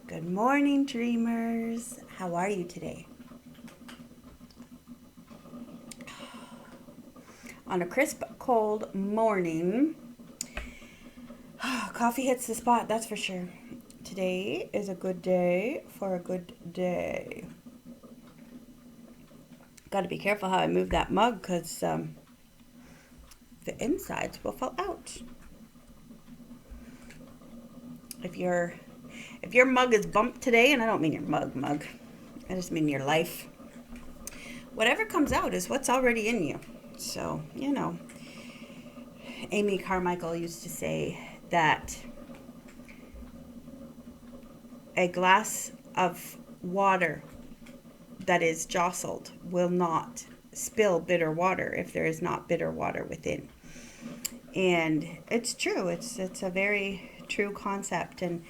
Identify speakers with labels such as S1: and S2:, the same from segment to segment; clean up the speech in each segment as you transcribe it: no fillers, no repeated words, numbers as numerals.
S1: Good morning, dreamers. How are you today? On a crisp, cold morning, coffee hits the spot, that's for sure. Today is a good day for a good day. Got to be careful how I move that mug because the insides will fall out. If your mug is bumped today, and I don't mean your mug, I just mean your life. Whatever comes out is what's already in you. So, Amy Carmichael used to say that a glass of water that is jostled will not spill bitter water if there is not bitter water within. And it's true. It's a very true concept. And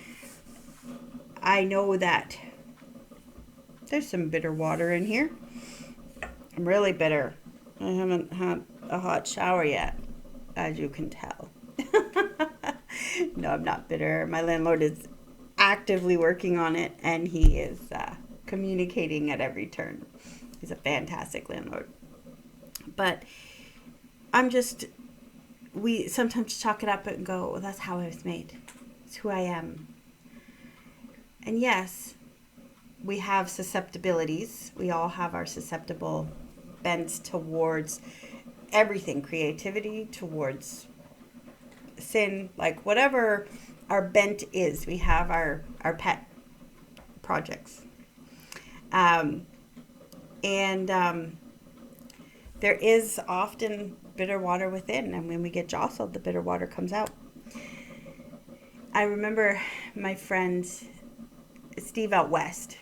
S1: I know that there's some bitter water in here. I'm really bitter. I haven't had a hot shower yet, as you can tell. No, I'm not bitter. My landlord is actively working on it, and he is communicating at every turn. He's a fantastic landlord. But we sometimes chalk it up and go, well, that's how I was made. It's who I am. And yes, we have susceptibilities. We all have our susceptible bents towards everything, creativity, towards sin, like whatever our bent is, we have our pet projects. There is often bitter water within, and when we get jostled, the bitter water comes out. I remember my friend Steve out west,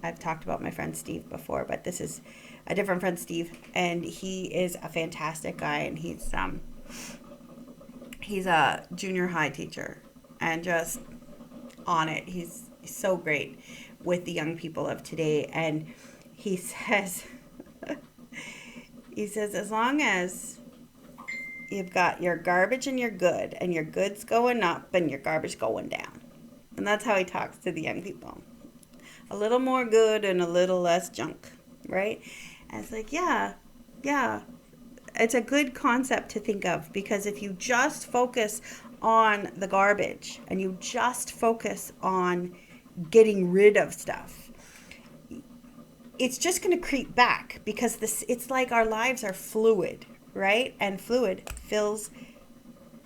S1: I've talked about my friend Steve before, but this is a different friend Steve, and he is a fantastic guy, and he's a junior high teacher and just on it. He's so great with the young people of today. And he says, as long as you've got your garbage and your good, and your good's going up and your garbage going down. And that's how he talks to the young people. A little more good and a little less junk, right? And it's like, yeah. It's a good concept to think of, because if you just focus on the garbage and you just focus on getting rid of stuff, it's just going to creep back, because it's like our lives are fluid, right? And fluid fills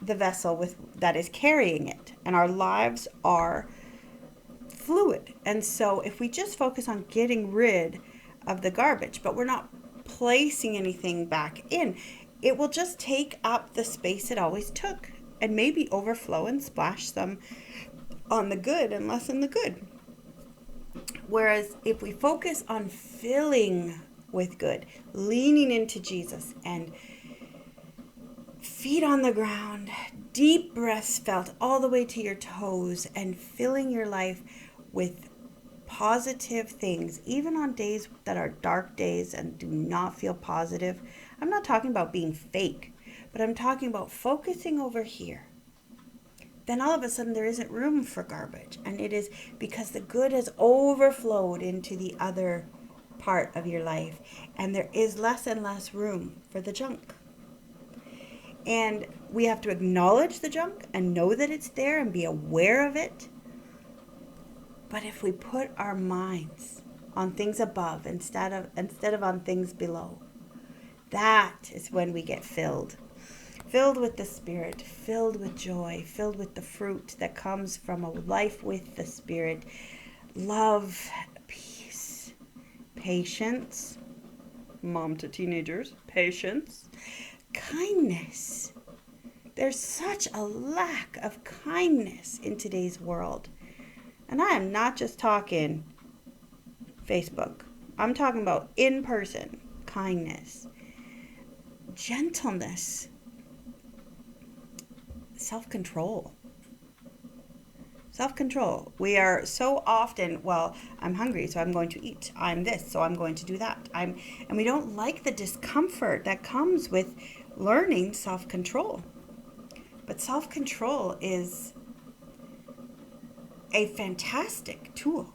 S1: the vessel that is carrying it, and our lives are fluid. And so if we just focus on getting rid of the garbage, but we're not placing anything back in, it will just take up the space it always took, and maybe overflow and splash some on the good and lessen the good. Whereas if we focus on filling with good, leaning into Jesus, and feet on the ground, deep breaths felt all the way to your toes, and filling your life with positive things, even on days that are dark days and do not feel positive. I'm not talking about being fake, but I'm talking about focusing over here. Then all of a sudden there isn't room for garbage, and it is because the good has overflowed into the other part of your life, and there is less and less room for the junk. And we have to acknowledge the junk and know that it's there and be aware of it. But if we put our minds on things above instead of on things below, that is when we get filled with the Spirit, filled with joy, filled with the fruit that comes from a life with the Spirit. Love, peace, patience, mom to teenagers, patience, kindness. There's such a lack of kindness in today's world. And I am not just talking Facebook. I'm talking about in-person kindness, gentleness, self-control. Self-control. We are so often, well, I'm hungry, so I'm going to eat. I'm this, so I'm going to do that. And we don't like the discomfort that comes with learning self-control. But self-control is a fantastic tool.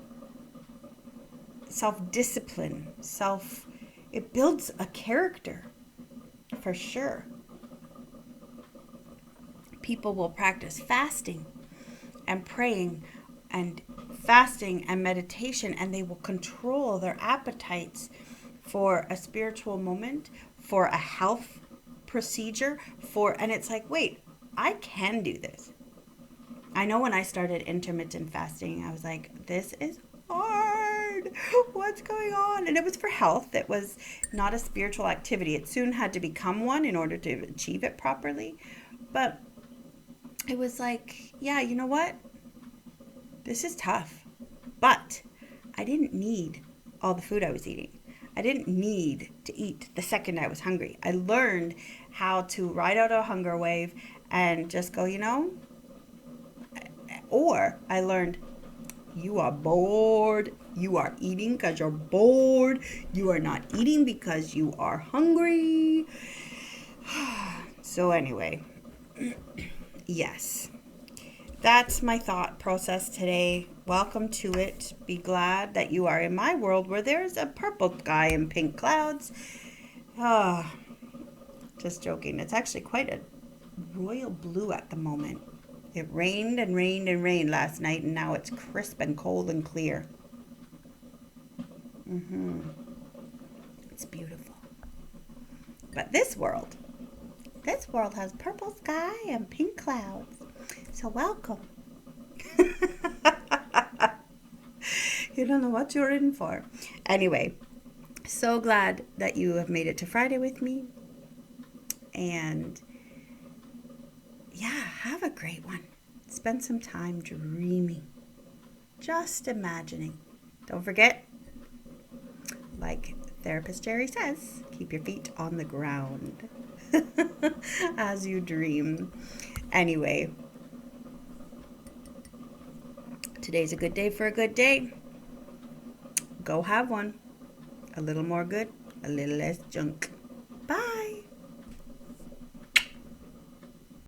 S1: Self-discipline, it builds a character for sure. People will practice fasting and praying and fasting and meditation, and they will control their appetites for a spiritual moment, for a health procedure, and it's like, wait, I can do this. I know when I started intermittent fasting, I was like, this is hard. What's going on? And it was for health. It was not a spiritual activity. It soon had to become one in order to achieve it properly. But it was like, yeah, you know what? This is tough. But I didn't need all the food I was eating. I didn't need to eat the second I was hungry. I learned how to ride out a hunger wave and just go, or I learned you are bored. You are eating because you're bored. You are not eating because you are hungry. So anyway, yes, that's my thought process today. Welcome to it. Be glad that you are in my world where there's a purple sky and pink clouds. Ah, just joking. It's actually quite a royal blue at the moment. It rained and rained and rained last night, and now it's crisp and cold and clear. It's beautiful. But this world has purple sky and pink clouds. So welcome. You don't know what you're in for. Anyway, so glad that you have made it to Friday with me. And yeah, have a great one. Spend some time dreaming, just imagining. Don't forget, like Therapist Jerry says, keep your feet on the ground as you dream. Anyway, today's a good day for a good day. Go have one. A little more good, a little less junk.